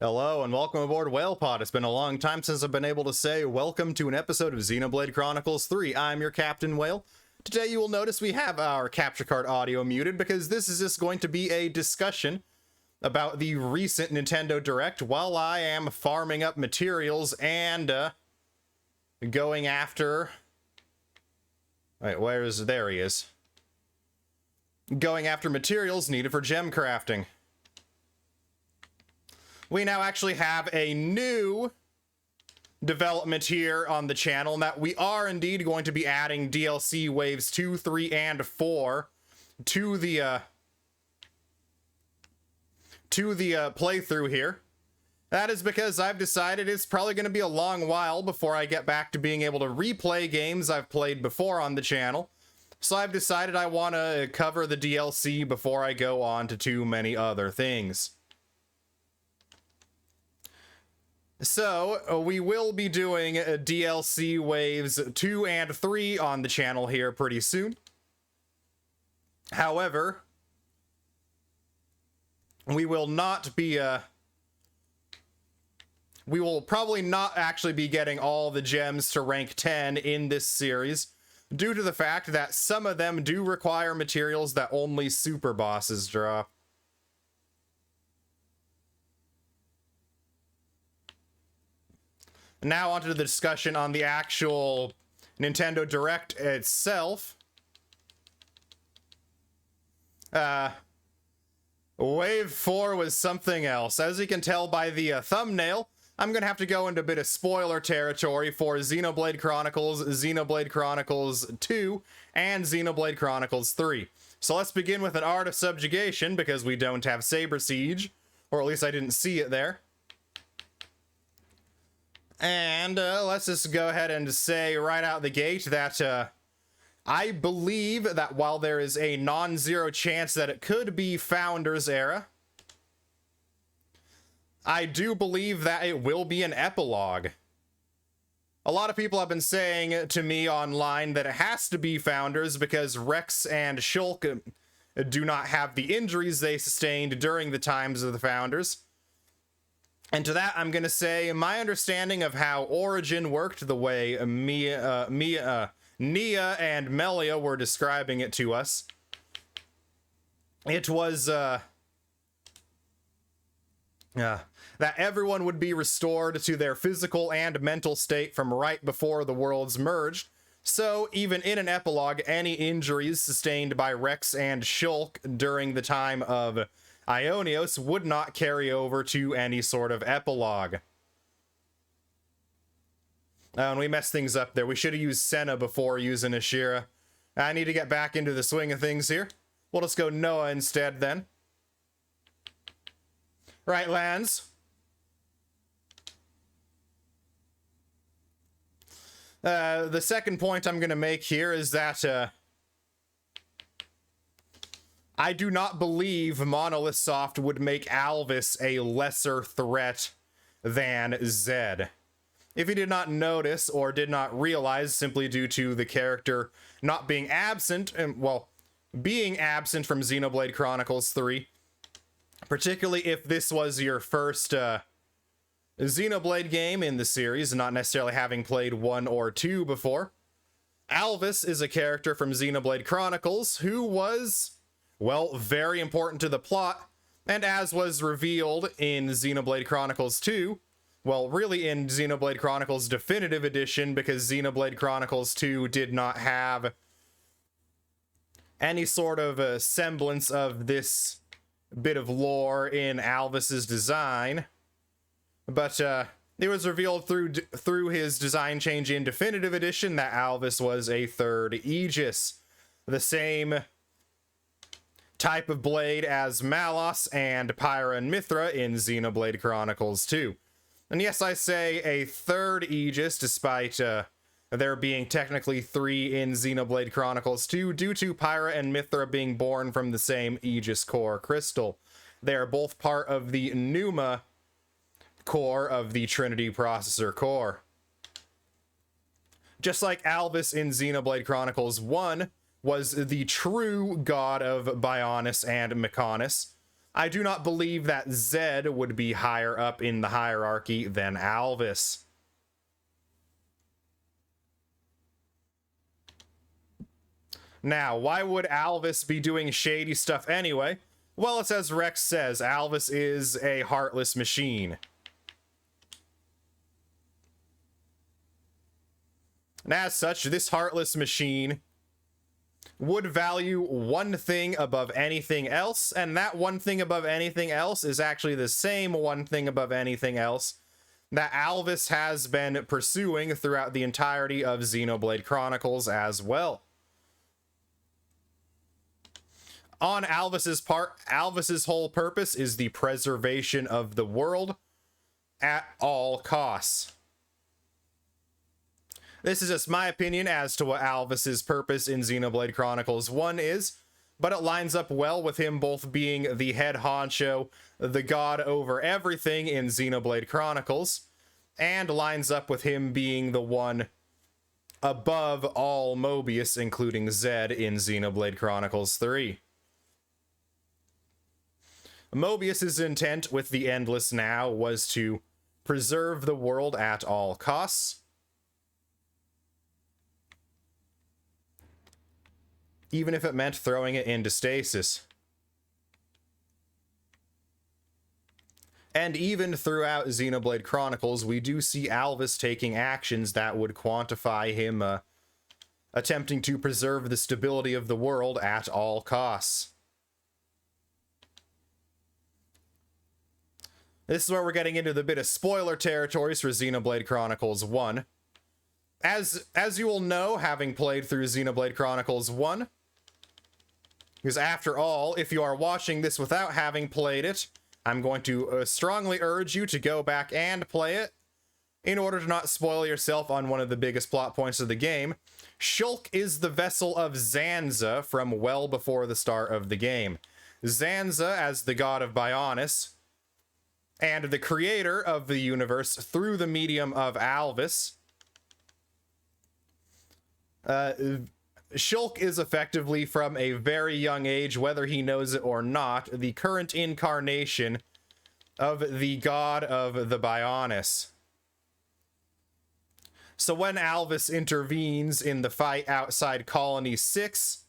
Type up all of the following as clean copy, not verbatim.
Hello and welcome aboard WhalePod. It's been a long time since I've been able to say welcome to an episode of Xenoblade Chronicles 3. I'm your Captain Whale. Today you will notice we have our capture card audio muted because this is just going to be a discussion about the recent Nintendo Direct while I am farming up materials and going after... Wait, there he is. Going after materials needed for gem crafting. We now actually have a new development here on the channel, and that we are indeed going to be adding DLC waves 2, 3, and 4 to the playthrough here. That is because I've decided it's probably going to be a long while before I get back to being able to replay games I've played before on the channel. So I've decided I want to cover the DLC before I go on to too many other things. So, we will be doing DLC waves 2 and 3 on the channel here pretty soon. However, we will not be, we will probably not actually be getting all the gems to rank 10 in this series, due to the fact that some of them do require materials that only super bosses drop. Now onto the discussion on the actual Nintendo Direct itself. Wave 4 was something else. As you can tell by the thumbnail, I'm going to have to go into a bit of spoiler territory for Xenoblade Chronicles, Xenoblade Chronicles 2, and Xenoblade Chronicles 3. So let's begin with an Art of Subjugation, because we don't have Saber Siege, or at least I didn't see it there. And let's just go ahead and say right out the gate that I believe that while there is a non-zero chance that it could be Founders Era, I do believe that it will be an epilogue. A lot of people have been saying to me online that it has to be Founders because Rex and Shulk do not have the injuries they sustained during the times of the Founders. And to that, I'm going to say my understanding of how Origin worked, the way Nia and Melia were describing it to us. It was that everyone would be restored to their physical and mental state from right before the worlds merged. So even in an epilogue, any injuries sustained by Rex and Shulk during the time of Ionios would not carry over to any sort of epilogue. And we messed things up there. We should have used Senna before using Ashira. I need to get back into the swing of things here. We'll just go Noah instead then. Right, Lance. The second point I'm going to make here is that I do not believe Monolith Soft would make Alvis a lesser threat than Zed. If you did not notice or did not realize, simply due to the character not being absent, and well, being absent from Xenoblade Chronicles 3, particularly if this was your first Xenoblade game in the series, not necessarily having played 1 or 2 before, Alvis is a character from Xenoblade Chronicles who was, well, very important to the plot, and as was revealed in Xenoblade Chronicles 2, well, really in Xenoblade Chronicles Definitive Edition, because Xenoblade Chronicles 2 did not have any sort of semblance of this bit of lore in Alvis's design, but it was revealed through his design change in Definitive Edition that Alvis was a third Aegis, the same type of blade as Malos and Pyra and Mithra in Xenoblade Chronicles 2. And yes, I say a third Aegis, despite there being technically 3 in Xenoblade Chronicles 2, due to Pyra and Mithra being born from the same Aegis core crystal. They are both part of the Pneuma core of the Trinity processor core. Just like Alvis in Xenoblade Chronicles 1 was the true god of Bionis and Mechonis, I do not believe that Zed would be higher up in the hierarchy than Alvis. Now, why would Alvis be doing shady stuff anyway? Well, it's as Rex says, Alvis is a heartless machine. And as such, this heartless machine would value one thing above anything else, and that one thing above anything else is actually the same one thing above anything else that Alvis has been pursuing throughout the entirety of Xenoblade Chronicles as well. On Alvis's part, Alvis's whole purpose is the preservation of the world at all costs. This is just my opinion as to what Alvis's purpose in Xenoblade Chronicles 1 is, but it lines up well with him both being the head honcho, the god over everything in Xenoblade Chronicles, and lines up with him being the one above all Mobius, including Zed, in Xenoblade Chronicles 3. Mobius's intent with the Endless Now was to preserve the world at all costs, even if it meant throwing it into stasis. And even throughout Xenoblade Chronicles, we do see Alvis taking actions that would quantify him attempting to preserve the stability of the world at all costs. This is where we're getting into the bit of spoiler territories for Xenoblade Chronicles 1. As you will know, having played through Xenoblade Chronicles 1, because after all, if you are watching this without having played it, I'm going to strongly urge you to go back and play it in order to not spoil yourself on one of the biggest plot points of the game. Shulk is the vessel of Zanza from well before the start of the game. Zanza, as the god of Bionis, and the creator of the universe through the medium of Alvis. Shulk is effectively, from a very young age, whether he knows it or not, the current incarnation of the god of the Bionis. So when Alvis intervenes in the fight outside Colony 6,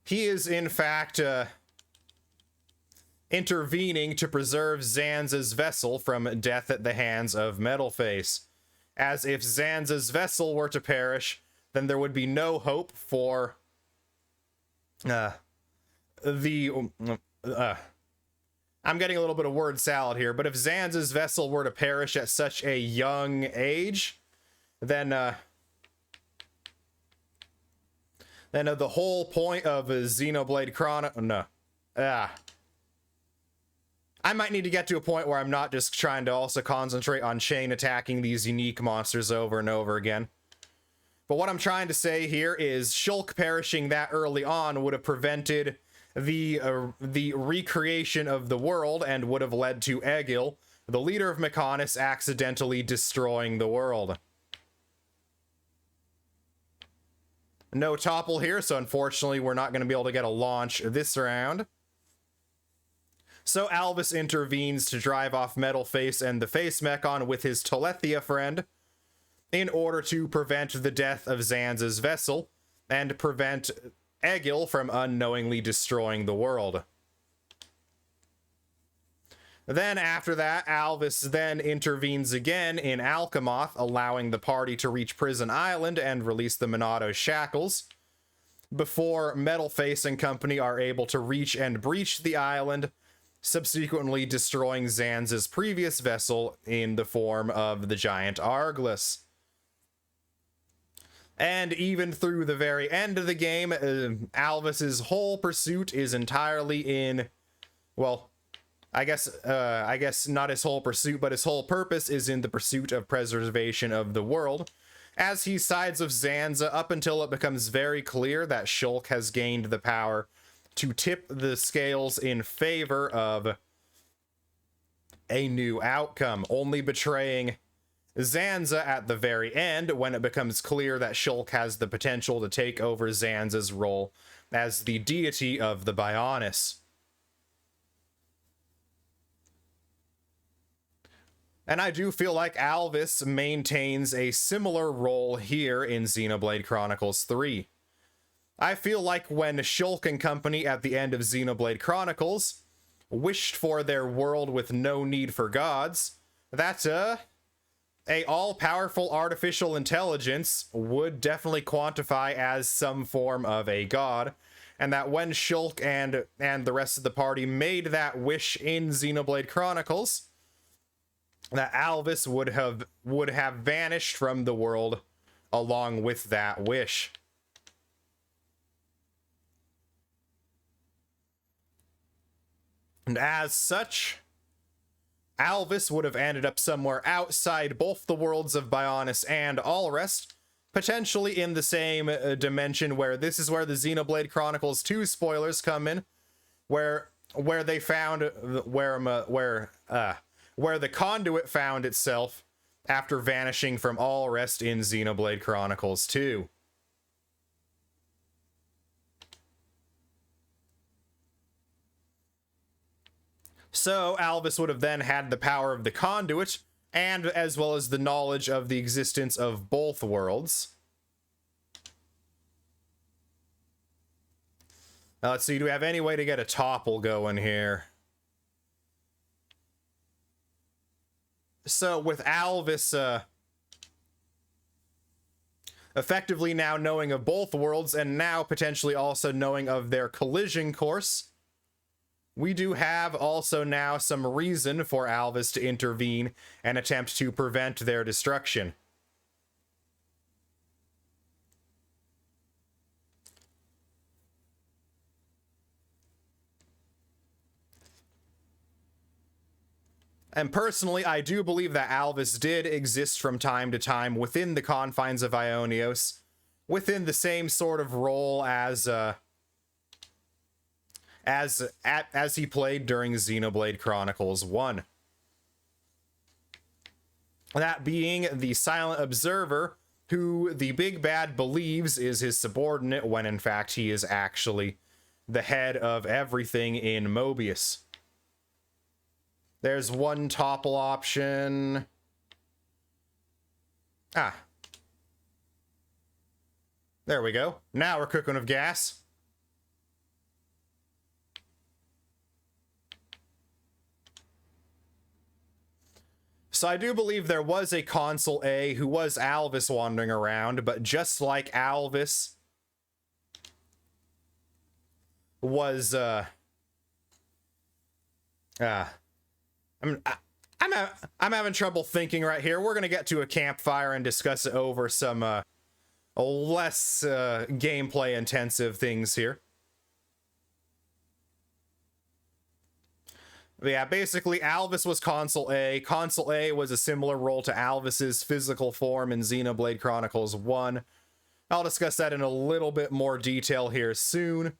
he is in fact intervening to preserve Zanza's vessel from death at the hands of Metalface. As if Zanza's vessel were to perish, then there would be no hope for I'm getting a little bit of word salad here, but if Zanza's vessel were to perish at such a young age, then the whole point of Xenoblade Chronicles... I might need to get to a point where I'm not just trying to also concentrate on chain attacking these unique monsters over and over again. But what I'm trying to say here is Shulk perishing that early on would have prevented the recreation of the world and would have led to Egil, the leader of Mechonis, accidentally destroying the world. No topple here, so unfortunately we're not going to be able to get a launch this round. So Alvis intervenes to drive off Metalface and the Face Mechon with his Telethia friend in order to prevent the death of Zanza's vessel and prevent Egil from unknowingly destroying the world. Then after that, Alvis then intervenes again in Alchemoth, allowing the party to reach Prison Island and release the Monado shackles, before Metalface and company are able to reach and breach the island, subsequently destroying Zanza's previous vessel in the form of the giant Arglus. And even through the very end of the game, Alvis's whole pursuit is entirely in, well, I guess not his whole pursuit, but his whole purpose is in the pursuit of preservation of the world, as he sides with Zanza up until it becomes very clear that Shulk has gained the power to tip the scales in favor of a new outcome, only betraying Zanza at the very end, when it becomes clear that Shulk has the potential to take over Zanza's role as the deity of the Bionis. And I do feel like Alvis maintains a similar role here in Xenoblade Chronicles 3. I feel like when Shulk and company at the end of Xenoblade Chronicles wished for their world with no need for gods, that, a all-powerful artificial intelligence would definitely quantify as some form of a god, and that when Shulk and the rest of the party made that wish in Xenoblade Chronicles, that Alvis would have vanished from the world along with that wish. And as such, Alvis would have ended up somewhere outside both the worlds of Bionis and Allrest, potentially in the same dimension where this is where the Xenoblade Chronicles 2 spoilers come in, where they found where the conduit found itself after vanishing from Allrest in Xenoblade Chronicles 2. So Alvis would have then had the power of the conduit, and as well as the knowledge of the existence of both worlds. Now, let's see, do we have any way to get a topple going here? So with Alvis effectively now knowing of both worlds, and now potentially also knowing of their collision course, we do have also now some reason for Alvis to intervene and attempt to prevent their destruction. And personally, I do believe that Alvis did exist from time to time within the confines of Ionios, within the same sort of role as he played during Xenoblade Chronicles 1. That being the silent observer, who the big bad believes is his subordinate, when in fact he is actually the head of everything in Mobius. There's one topple option. Ah. There we go. Now we're cooking with gas. So I do believe there was a Consul A who was Alvis wandering around, but just like Alvis was, I'm having trouble thinking right here. We're gonna get to a campfire and discuss it over some less gameplay intensive things here. But yeah, basically Alvis was Consul A. Consul A was a similar role to Alvis's physical form in Xenoblade Chronicles 1. I'll discuss that in a little bit more detail here soon.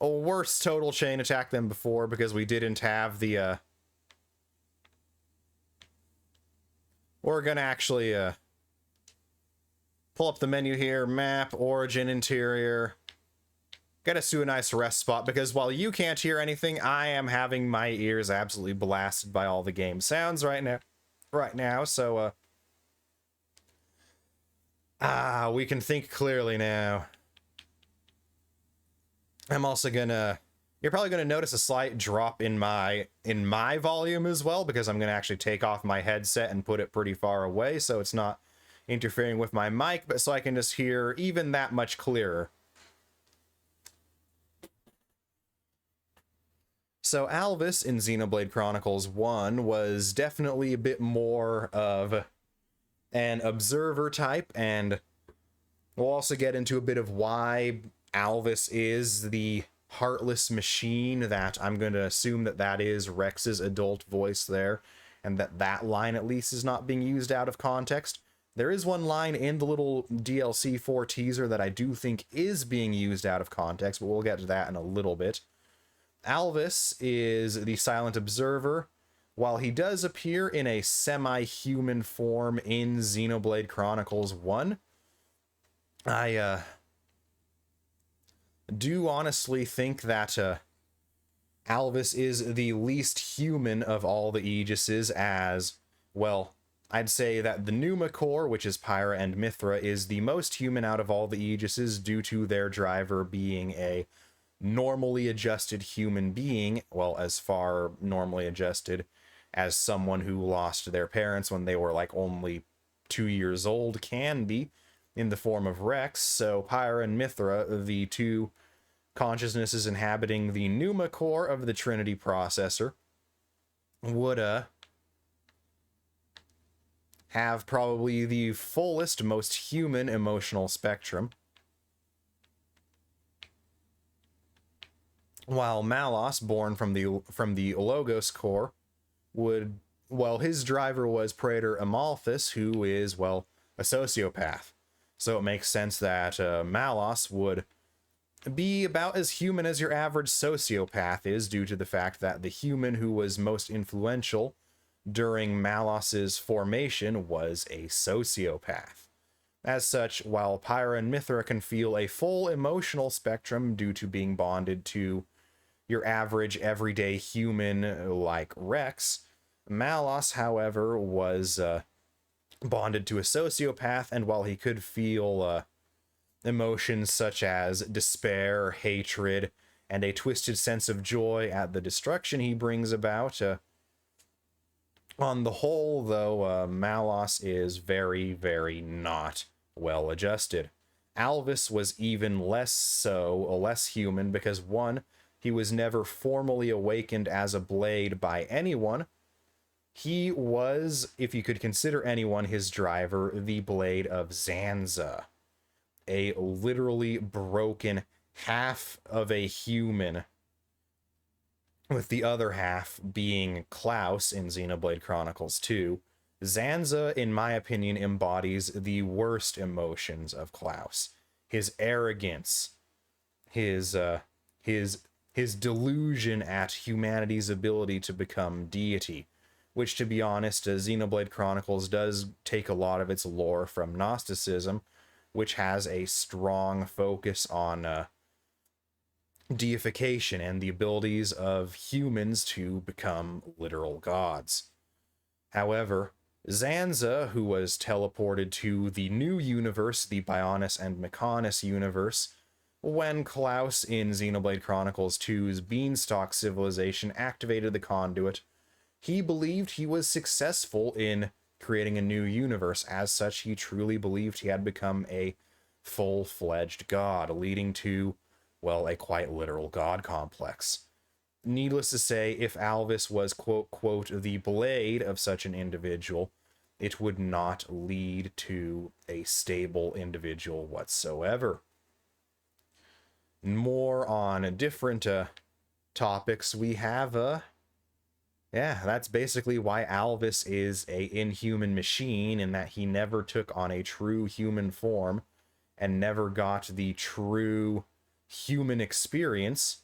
A worse total chain attack than before because we didn't have the we're gonna actually pull up the menu here, map, origin, interior. Get us to a nice rest spot, because while you can't hear anything, I am having my ears absolutely blasted by all the game sounds right now, so we can think clearly now. I'm also gonna, you're probably gonna notice a slight drop in my volume as well, because I'm gonna actually take off my headset and put it pretty far away so it's not interfering with my mic, but so I can just hear even that much clearer. So Alvis in Xenoblade Chronicles 1 was definitely a bit more of an observer type, and we'll also get into a bit of why Alvis is the heartless machine that I'm going to assume that is Rex's adult voice there, and that line at least is not being used out of context. There is one line in the little DLC 4 teaser that I do think is being used out of context, but we'll get to that in a little bit. Alvis is the silent observer while he does appear in a semi-human form in Xenoblade Chronicles 1, I do honestly think that Alvis is the least human of all the Aegises, as, well, I'd say that the Numa Corps, which is Pyra and Mithra, is the most human out of all the Aegises due to their driver being a normally adjusted human being, well, as far normally adjusted as someone who lost their parents when they were like only 2 years old can be, in the form of Rex. So Pyra and Mithra, the two consciousnesses inhabiting the Numa core of the Trinity processor, would have probably the fullest, most human emotional spectrum. While Malos, born from the Logos core, would, well, his driver was Praetor Amalthus, who is, well, a sociopath. So it makes sense that Malos would be about as human as your average sociopath is, due to the fact that the human who was most influential during Malos's formation was a sociopath. As such, while Pyra and Mithra can feel a full emotional spectrum due to being bonded to your average everyday human like Rex, Malos, however, was bonded to a sociopath, and while he could feel emotions such as despair, hatred, and a twisted sense of joy at the destruction he brings about, on the whole, though, Malos is very, very not well adjusted. Alvis was even less human, because one, he was never formally awakened as a blade by anyone. He was, if you could consider anyone his driver, the blade of Zanza, a literally broken half of a human, with the other half being Klaus in Xenoblade Chronicles 2. Zanza, in my opinion, embodies the worst emotions of Klaus. His arrogance, his delusion at humanity's ability to become deity, which, to be honest, Xenoblade Chronicles does take a lot of its lore from Gnosticism, which has a strong focus on deification and the abilities of humans to become literal gods. However, Zanza, who was teleported to the new universe, the Bionis and Mechonis universe, when Klaus in Xenoblade Chronicles 2's Beanstalk civilization activated the conduit, he believed he was successful in creating a new universe. As such, he truly believed he had become a full-fledged god, leading to, well, a quite literal god complex. Needless to say, if Alvis was quote, the blade of such an individual, it would not lead to a stable individual whatsoever. More on different topics, we have, that's basically why Alvis is a inhuman machine, in that he never took on a true human form and never got the true human experience.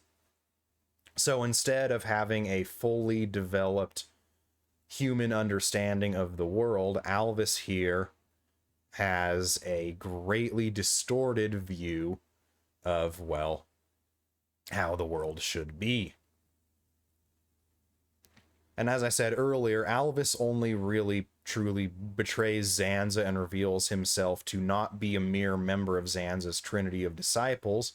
So instead of having a fully developed human understanding of the world, Alvis here has a greatly distorted view of, well, how the world should be. And as I said earlier, Alvis only really truly betrays Zanza and reveals himself to not be a mere member of Zanza's trinity of disciples,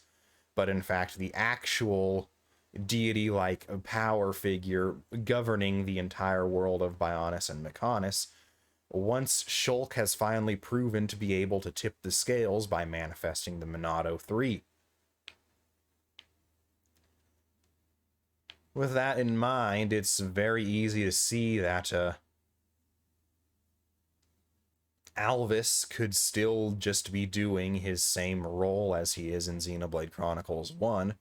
but in fact the actual deity-like power figure governing the entire world of Bionis and Mechonis, once Shulk has finally proven to be able to tip the scales by manifesting the Monado 3. With that in mind, it's very easy to see that Alvis could still just be doing his same role as he is in Xenoblade Chronicles 1,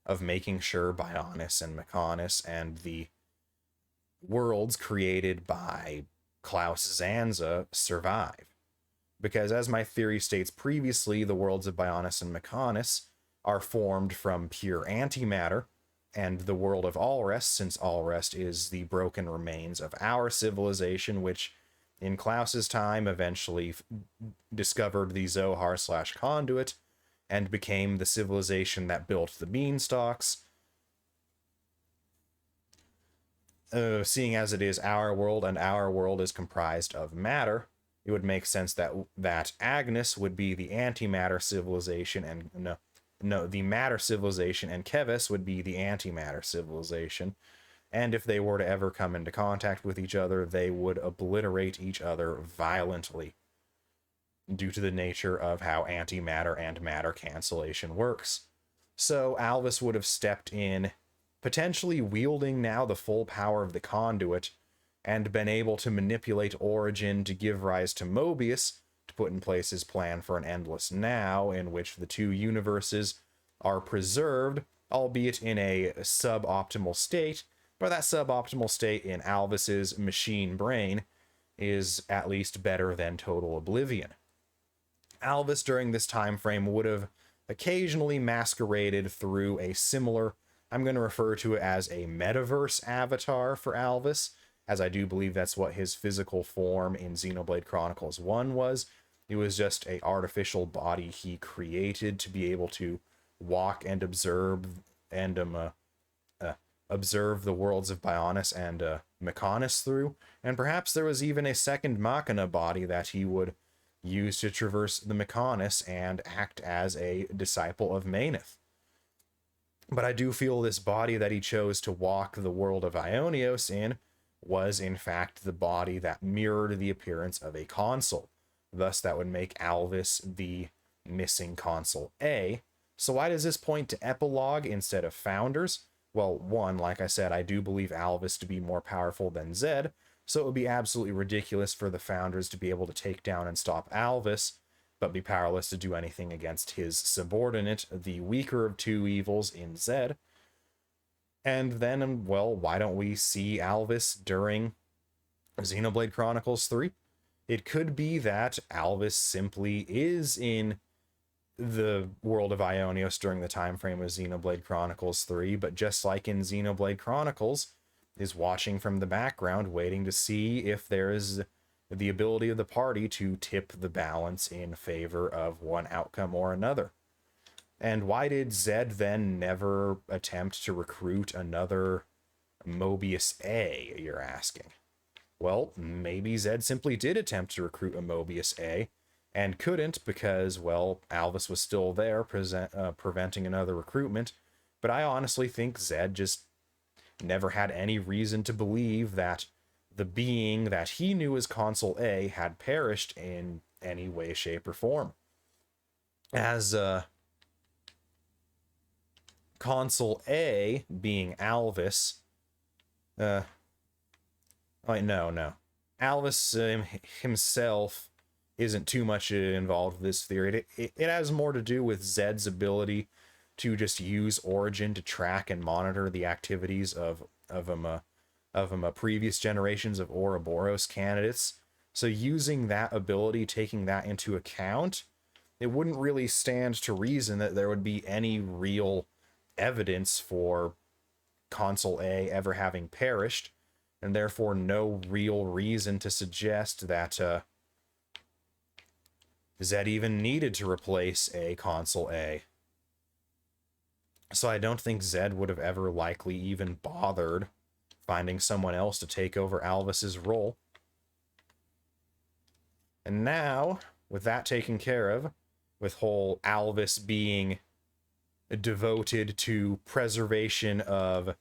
of making sure Bionis and Mechonis and the worlds created by Klaus Zanza survive. Because as my theory states previously, the worlds of Bionis and Mechonis are formed from pure antimatter, and the world of Allrest, since Allrest is the broken remains of our civilization, which in Klaus's time eventually discovered the Zohar/Conduit and became the civilization that built the beanstalks. Seeing as it is our world, and our world is comprised of matter, it would make sense that Agnes would be the antimatter civilization, and the matter civilization, and Keves would be the antimatter civilization. And if they were to ever come into contact with each other, they would obliterate each other violently, due to the nature of how antimatter and matter cancellation works. So Alvis would have stepped in, potentially wielding now the full power of the conduit, and been able to manipulate Origin to give rise to Mobius, to put in place his plan for an endless now, in which the two universes are preserved, albeit in a suboptimal state, but that suboptimal state in Alvis's machine brain is at least better than total oblivion. Alvis during this time frame would have occasionally masqueraded through a similar, I'm going to refer to it as a metaverse avatar for Alvis, as I do believe that's what his physical form in Xenoblade Chronicles 1 was. It was just an artificial body he created to be able to walk and observe the worlds of Bionis and Mechonis through, and perhaps there was even a second Machina body that he would use to traverse the Mechonis and act as a disciple of Maneth. But I do feel this body that he chose to walk the world of Ionios in was in fact the body that mirrored the appearance of a console. Thus that would make Alvis the missing console A. So why does this point to Epilogue instead of Founders? Well, one, like I said, I do believe Alvis to be more powerful than Zed, so it would be absolutely ridiculous for the Founders to be able to take down and stop Alvis, but be powerless to do anything against his subordinate, the weaker of two evils in Zed. And then, well, why don't we see Alvis during Xenoblade Chronicles 3? It could be that Alvis simply is in the world of Ionios during the time frame of Xenoblade Chronicles 3, but just like in Xenoblade Chronicles, is watching from the background, waiting to see if there is the ability of the party to tip the balance in favor of one outcome or another. And why did Zed then never attempt to recruit another Mobius A, you're asking? Well, maybe Zed simply did attempt to recruit a Mobius A, and couldn't because, well, Alvis was still there, preventing another recruitment. But I honestly think Zed just never had any reason to believe that the being that he knew as Console A had perished in any way, shape, or form. As Console A being Alvis, no. Alvis himself isn't too much involved with this theory. It has more to do with Zed's ability to just use Origin to track and monitor the activities of previous generations of Ouroboros candidates. So using that ability, taking that into account, it wouldn't really stand to reason that there would be any real evidence for Console A ever having perished, and therefore no real reason to suggest that Zed even needed to replace a Console A. So I don't think Zed would have ever likely even bothered finding someone else to take over Alvis's role. And now, with that taken care of, with whole Alvis being devoted to preservation of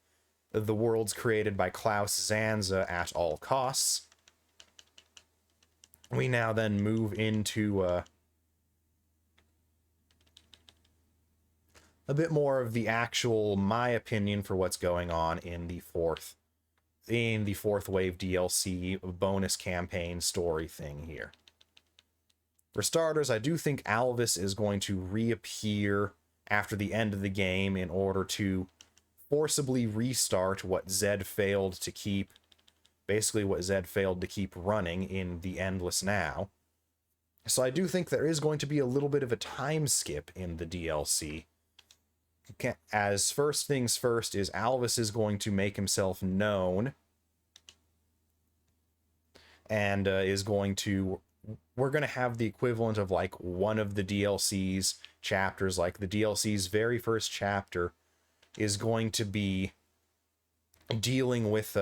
the worlds created by Klaus Zanza at all costs, we now then move into a bit more of the actual, my opinion, for what's going on in the fourth wave DLC bonus campaign story thing here. For starters, I do think Alvis is going to reappear after the end of the game in order to forcibly restart what Zed failed to keep, basically what Zed failed to keep running in the Endless Now. So I do think there is going to be a little bit of a time skip in the DLC. as first things first is Alvis is going to make himself known, and we're going to have the equivalent of like one of the DLC's chapters. Like the DLC's very first chapter is going to be dealing with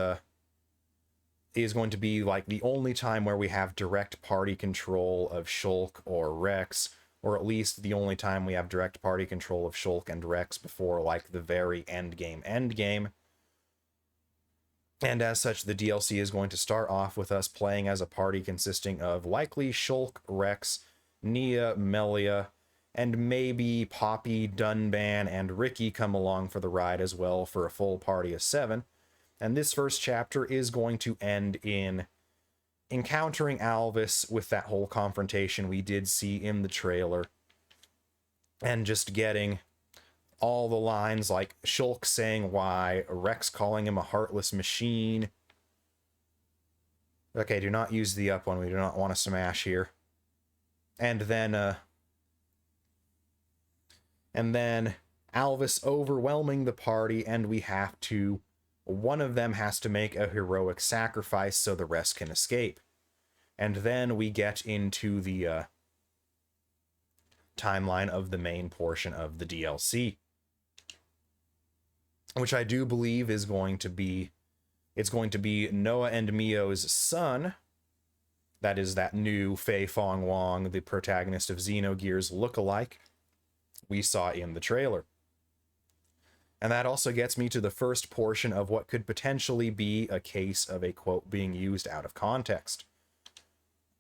is going to be like the only time where we have direct party control of Shulk or Rex, or at least the only time we have direct party control of Shulk and Rex before like the very end game. And as such, the DLC is going to start off with us playing as a party consisting of likely Shulk, Rex, Nia, Melia, and maybe Poppy, Dunban, and Ricky come along for the ride as well for a full party of 7. And this first chapter is going to end in encountering Alvis with that whole confrontation we did see in the trailer, and just getting all the lines like Shulk saying why, Rex calling him a heartless machine. Okay, do not use the up one. We do not want to smash here. And then Alvis overwhelming the party, and one of them has to make a heroic sacrifice so the rest can escape. And then we get into the timeline of the main portion of the DLC, which I do believe is going to be Noah and Mio's son. That is that new Fei Fong Wong, the protagonist of Xenogears lookalike we saw in the trailer. And that also gets me to the first portion of what could potentially be a case of a quote being used out of context.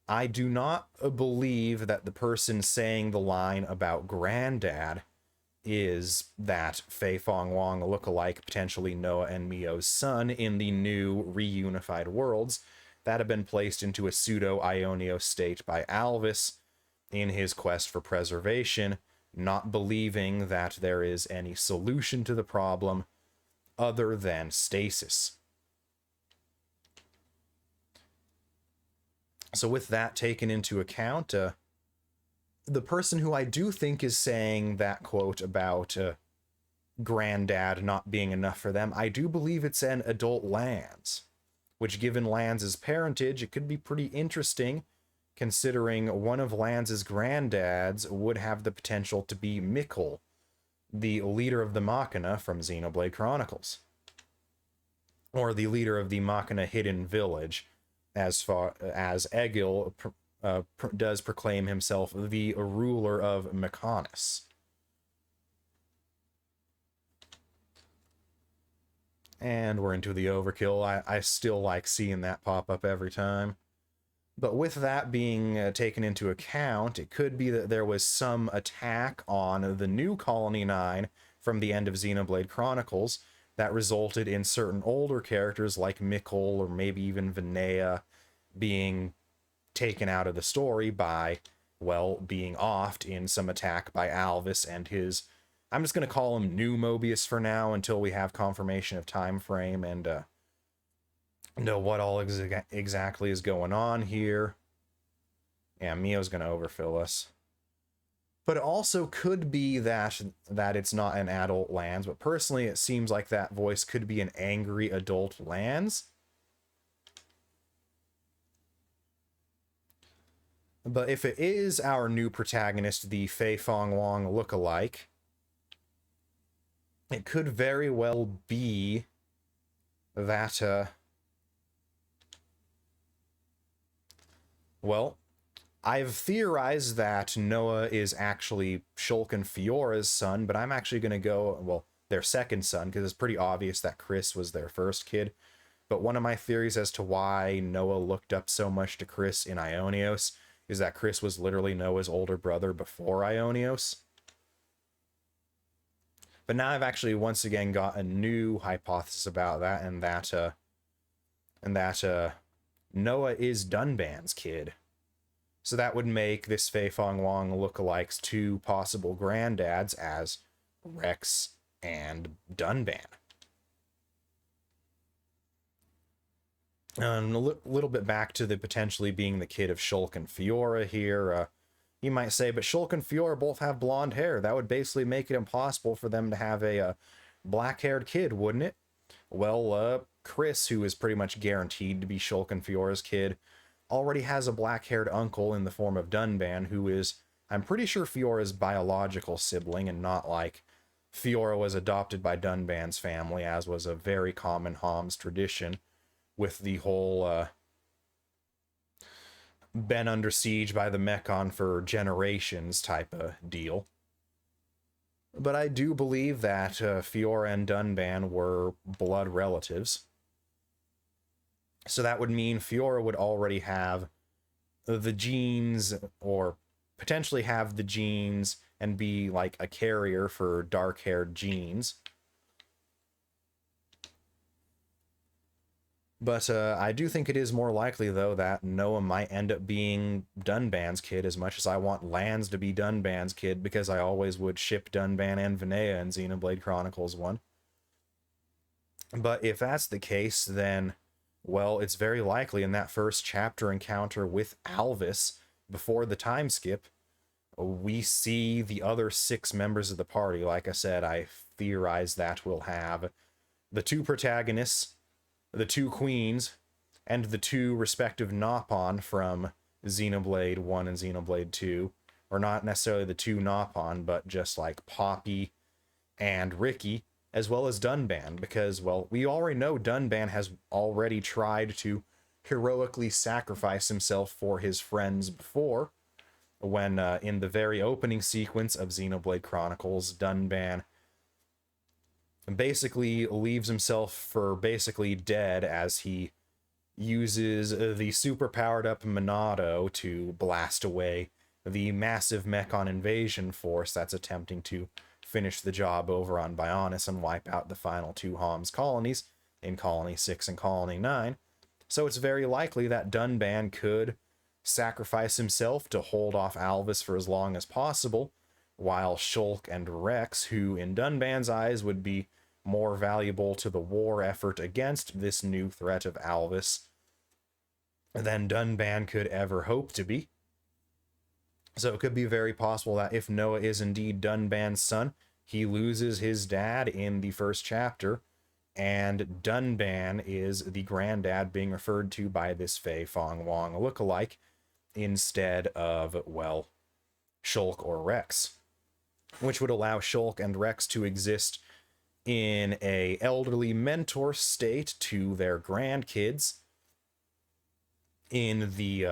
I do not believe that the person saying the line about Granddad is that Fei Fong Wong lookalike, potentially Noah and Mio's son in the new reunified worlds that have been placed into a pseudo-Ionio state by Alvis in his quest for preservation, not believing that there is any solution to the problem other than stasis. So with that taken into account, the person who I do think is saying that quote about Granddad not being enough for them, I do believe it's an adult Lance, which given Lance's parentage, it could be pretty interesting, considering one of Lance's granddads would have the potential to be Mikkel, the leader of the Machina from Xenoblade Chronicles, or the leader of the Machina Hidden Village, as far as Egil does proclaim himself the ruler of Mechonis. And we're into the overkill. I still like seeing that pop up every time. But with that being taken into account, it could be that there was some attack on the new Colony 9 from the end of Xenoblade Chronicles that resulted in certain older characters like Mikkel or maybe even Vinea being taken out of the story by, well, being offed in some attack by Alvis and his... I'm just going to call him New Mobius for now until we have confirmation of time frame and know what all exactly is going on here. Yeah, Mio's going to overfill us. But it also could be that it's not an adult Lance, but personally it seems like that voice could be an angry adult Lance. But if it is our new protagonist, the Fei Fong Wong lookalike, it could very well be that, well, I've theorized that Noah is actually Shulk and Fiora's son, but I'm actually going to go, well, their second son, because it's pretty obvious that Chris was their first kid. But one of my theories as to why Noah looked up so much to Chris in Ionios is that Chris was literally Noah's older brother before Ionios. But now I've actually once again got a new hypothesis about that, and that Noah is Dunban's kid. So that would make this Fei Fong Wong lookalikes two possible granddads as Rex and Dunban. And a little bit back to the potentially being the kid of Shulk and Fiora here. You might say, but Shulk and Fiora both have blonde hair. That would basically make it impossible for them to have a black-haired kid, wouldn't it? Well, Chris, who is pretty much guaranteed to be Shulk and Fiora's kid, already has a black-haired uncle in the form of Dunban, who is, I'm pretty sure, Fiora's biological sibling, and not like Fiora was adopted by Dunban's family, as was a very common Homs tradition, with the whole been under siege by the Mechon for generations type of deal. But I do believe that Fiora and Dunban were blood relatives. So that would mean Fiora would already have the genes, or potentially have the genes and be like a carrier for dark-haired genes. But I do think it is more likely, though, that Noah might end up being Dunban's kid, as much as I want Lance to be Dunban's kid, because I always would ship Dunban and Vinea in Xenoblade Chronicles 1. But if that's the case, then, well, it's very likely in that first chapter encounter with Alvis, before the time skip, we see the other 6 members of the party. Like I said, I theorize that we'll have the 2 protagonists, the 2 queens, and the 2 respective Nopon from Xenoblade 1 and Xenoblade 2. Or not necessarily the 2 Nopon, but just like Poppy and Ricky, as well as Dunban, because, well, we already know Dunban has already tried to heroically sacrifice himself for his friends before, when in the very opening sequence of Xenoblade Chronicles, Dunban basically leaves himself for basically dead as he uses the super powered up Monado to blast away the massive Mechon invasion force that's attempting to finish the job over on Bionis and wipe out the final 2 Homs colonies in Colony 6 and Colony 9. So it's very likely that Dunban could sacrifice himself to hold off Alvis for as long as possible, while Shulk and Rex, who in Dunban's eyes would be more valuable to the war effort against this new threat of Alvis than Dunban could ever hope to be. So it could be very possible that if Noah is indeed Dunban's son, he loses his dad in the first chapter, and Dunban is the granddad being referred to by this Fei Fong Wong lookalike, instead of, well, Shulk or Rex, which would allow Shulk and Rex to exist in a elderly mentor state to their grandkids in the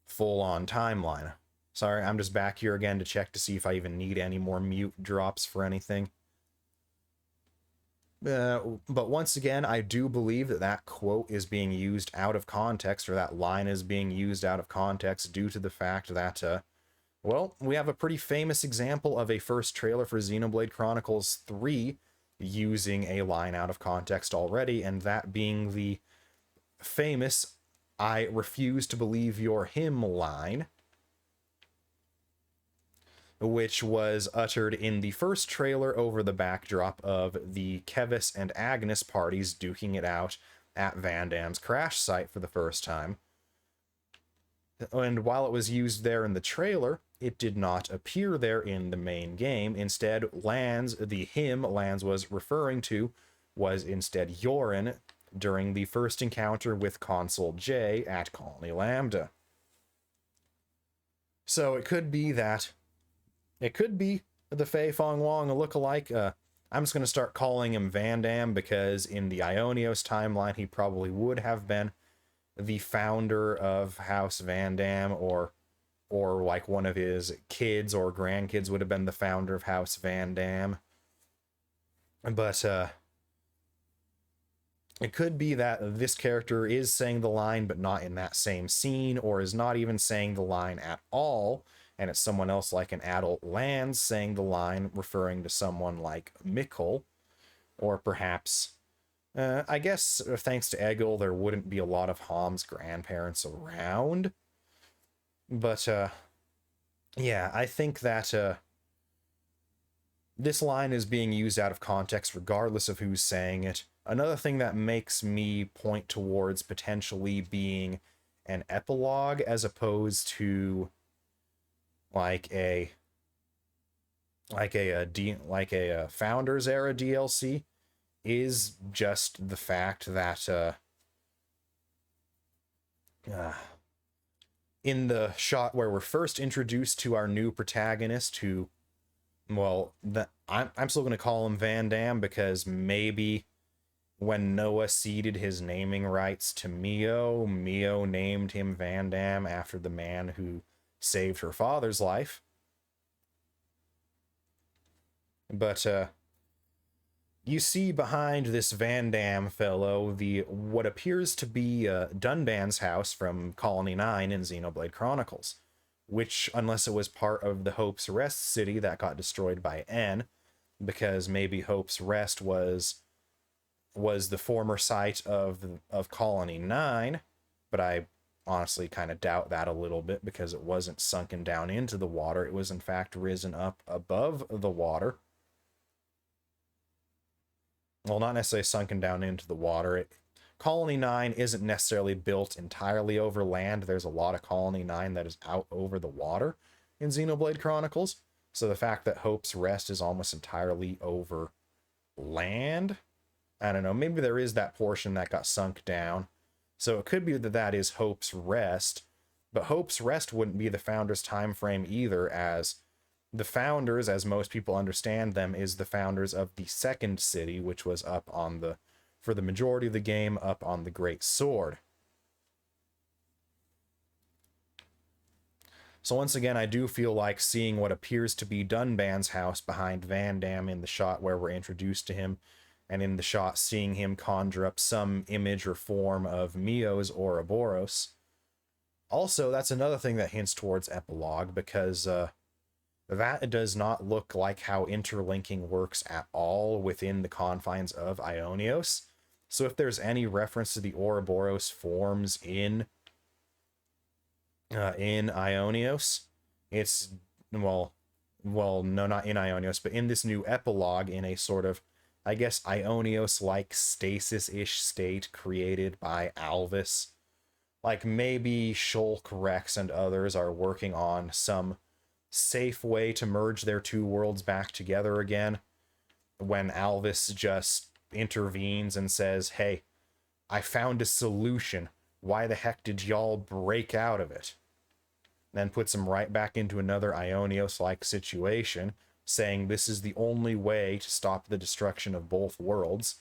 full-on timeline. Sorry, I'm just back here again to check to see if I even need any more mute drops for anything. But once again, I do believe that that quote is being used out of context, or that line is being used out of context due to the fact that, well, we have a pretty famous example of a first trailer for Xenoblade Chronicles 3 using a line out of context already, and that being the famous "I refuse to believe your him" line, which was uttered in the first trailer over the backdrop of the Kevis and Agnes parties duking it out at Van Damme's crash site for the first time. And while it was used there in the trailer, it did not appear there in the main game. Instead, the him Lance was referring to was instead Yorin during the first encounter with Consul J at Colony Lambda. So it could be that it could be the Fei Fong Wong, a lookalike. I'm just going to start calling him Van Damme, because in the Ionios timeline, he probably would have been the founder of House Van Damme, or like one of his kids or grandkids would have been the founder of House Van Damme. But it could be that this character is saying the line, but not in that same scene, or is not even saying the line at all, and it's someone else like an adult Lance saying the line, referring to someone like Mikkel, or perhaps, I guess thanks to Egil, there wouldn't be a lot of Hom's grandparents around. But, yeah, I think that this line is being used out of context regardless of who's saying it. Another thing that makes me point towards potentially being an epilogue as opposed to like a Founders era DLC is just the fact that in the shot where we're first introduced to our new protagonist, who, well, I'm still going to call him Van Damme, because maybe when Noah ceded his naming rights to Mio named him Van Damme after the man who saved her father's life. But you see behind this Van Damme fellow what appears to be Dunban's house from Colony 9 in Xenoblade Chronicles, which, unless it was part of the Hope's Rest city that got destroyed by N, because maybe Hope's Rest was the former site of Colony 9, but I honestly kind of doubt that a little bit, because it wasn't sunken down into the water. It was in fact risen up above the water. Well, not necessarily sunken down into the water. Colony 9 isn't necessarily built entirely over land. There's a lot of Colony 9 that is out over the water in Xenoblade Chronicles. So the fact that Hope's Rest is almost entirely over land, I don't know, maybe there is that portion that got sunk down. So it could be that is Hope's Rest, but Hope's Rest wouldn't be the Founders' time frame either, as the Founders, as most people understand them, is the Founders of the second city, which was up on for the majority of the game, up on the Great Sword. So once again, I do feel like seeing what appears to be Dunban's house behind Van Damme in the shot where we're introduced to him, and in the shot seeing him conjure up some image or form of Mio's Ouroboros. Also, that's another thing that hints towards epilogue, because that does not look like how interlinking works at all within the confines of Ionios. So if there's any reference to the Ouroboros forms in Ionios, it's, well, no, not in Ionios, but in this new epilogue, in a sort of, I guess, Ionios-like stasis-ish state created by Alvis. Like, maybe Shulk, Rex, and others are working on some safe way to merge their two worlds back together again, when Alvis just intervenes and says, hey, I found a solution. Why the heck did y'all break out of it? Then puts them right back into another Ionios-like situation, saying this is the only way to stop the destruction of both worlds.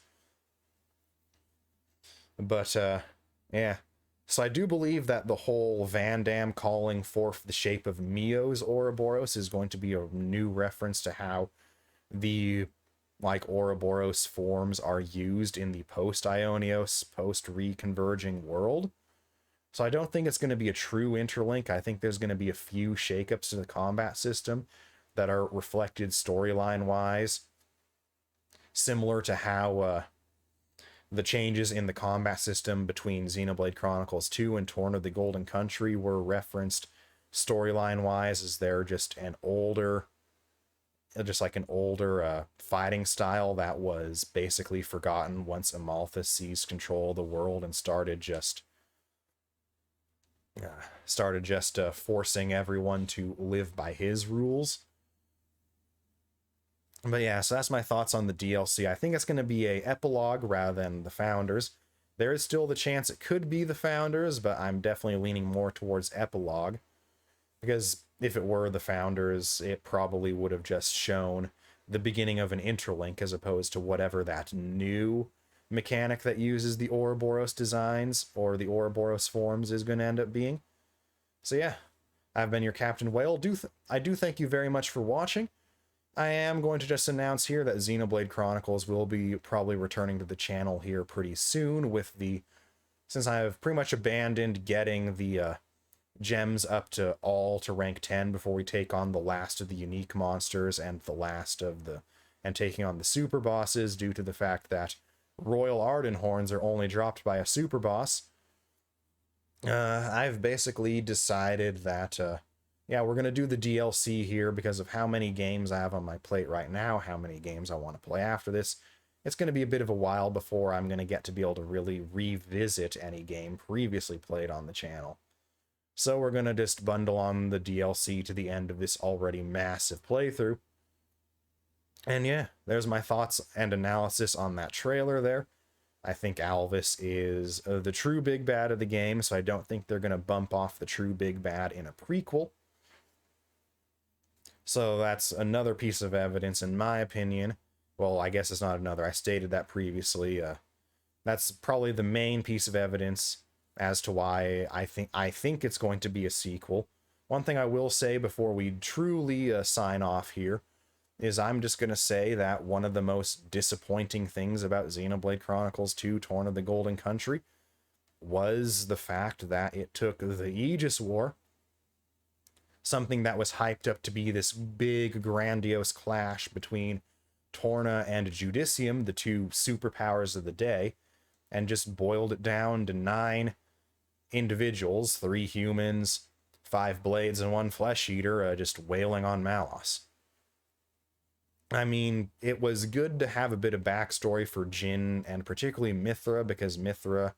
But, yeah. So I do believe that the whole Van Damme calling forth the shape of Mio's Ouroboros is going to be a new reference to how the, like, Ouroboros forms are used in the post-Ionios, post-reconverging world. So I don't think it's going to be a true interlink. I think there's going to be a few shakeups to the combat system that are reflected storyline-wise, similar to how the changes in the combat system between Xenoblade Chronicles 2 and Torn of the Golden Country were referenced storyline-wise, as they're just an older fighting style that was basically forgotten once Amalthus seized control of the world and started just forcing everyone to live by his rules. But yeah, so that's my thoughts on the DLC. I think it's going to be a epilogue rather than the Founders. There is still the chance it could be the Founders, but I'm definitely leaning more towards epilogue, because if it were the Founders, it probably would have just shown the beginning of an interlink, as opposed to whatever that new mechanic that uses the Ouroboros designs or the Ouroboros forms is going to end up being. So yeah, I've been your Captain Whale. I do thank you very much for watching. I am going to just announce here that Xenoblade Chronicles will be probably returning to the channel here pretty soon, since I have pretty much abandoned getting the gems up to rank 10 before we take on the last of the unique monsters and taking on the super bosses, due to the fact that Royal Arden Horns are only dropped by a super boss. I've basically decided that yeah, we're going to do the DLC here because of how many games I have on my plate right now, how many games I want to play after this. It's going to be a bit of a while before I'm going to get to be able to really revisit any game previously played on the channel. So we're going to just bundle on the DLC to the end of this already massive playthrough. And yeah, there's my thoughts and analysis on that trailer there. I think Alvis is the true big bad of the game, so I don't think they're going to bump off the true big bad in a prequel. So that's another piece of evidence, in my opinion. Well, I guess it's not another. I stated that previously. That's probably the main piece of evidence as to why I think it's going to be a sequel. One thing I will say before we truly sign off here is I'm just going to say that one of the most disappointing things about Xenoblade Chronicles 2 Torn of the Golden Country was the fact that it took the Aegis War, something that was hyped up to be this big, grandiose clash between Torna and Judicium, the two superpowers of the day, and just boiled it down to 9 individuals, 3 humans, 5 blades, and 1 flesh eater, just wailing on Malos. I mean, it was good to have a bit of backstory for Jin, and particularly Mithra, because Mithra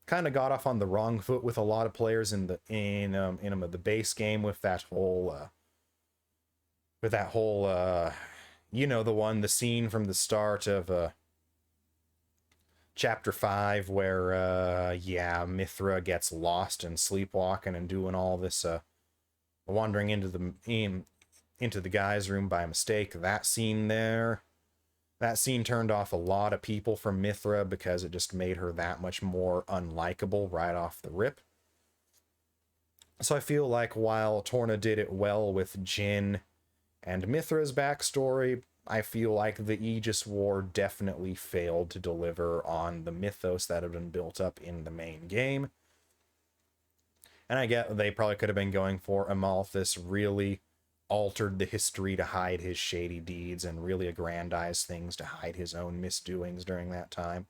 kind of got off on the wrong foot with a lot of players in the base game with that whole you know, the scene from the start of chapter 5 where Mithra gets lost and sleepwalking and doing all this wandering into the guy's room by mistake. That scene turned off a lot of people from Mithra because it just made her that much more unlikable right off the rip. So I feel like while Torna did it well with Jin and Mithra's backstory, I feel like the Aegis War definitely failed to deliver on the mythos that had been built up in the main game. And I get they probably could have been going for Amalthus really altered the history to hide his shady deeds and really aggrandize things to hide his own misdoings during that time.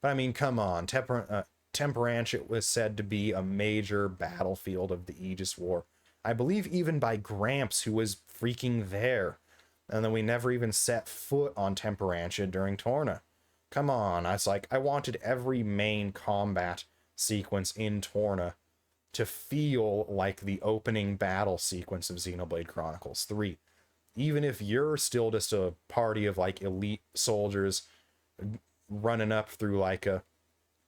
But I mean, come on, Temperantia was said to be a major battlefield of the Aegis War. I believe even by Gramps, who was freaking there. And then we never even set foot on Temperantia during Torna. Come on, I wanted every main combat sequence in Torna to feel like the opening battle sequence of Xenoblade Chronicles 3. Even if you're still just a party of like elite soldiers running up through like a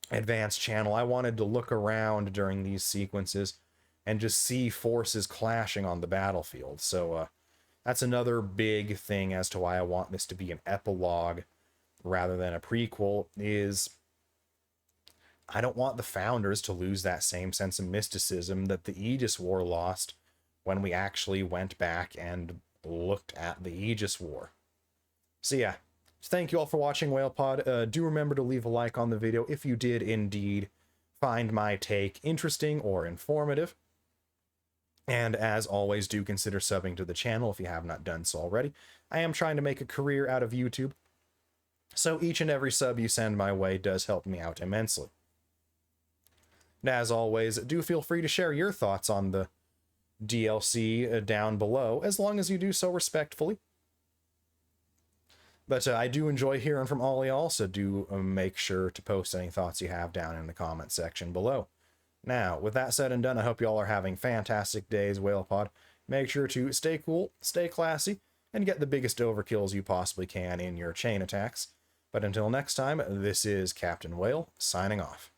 advanced channel, I wanted to look around during these sequences and just see forces clashing on the battlefield. So that's another big thing as to why I want this to be an epilogue rather than a prequel, is I don't want the founders to lose that same sense of mysticism that the Aegis War lost when we actually went back and looked at the Aegis War. So yeah, thank you all for watching WhalePod. Do remember to leave a like on the video if you did indeed find my take interesting or informative. And as always, do consider subbing to the channel if you have not done so already. I am trying to make a career out of YouTube, so each and every sub you send my way does help me out immensely. And as always, do feel free to share your thoughts on the DLC down below, as long as you do so respectfully. But I do enjoy hearing from all y'all, so do make sure to post any thoughts you have down in the comment section below. Now, with that said and done, I hope you all are having fantastic days, WhalePod. Make sure to stay cool, stay classy, and get the biggest overkills you possibly can in your chain attacks. But until next time, this is Captain Whale, signing off.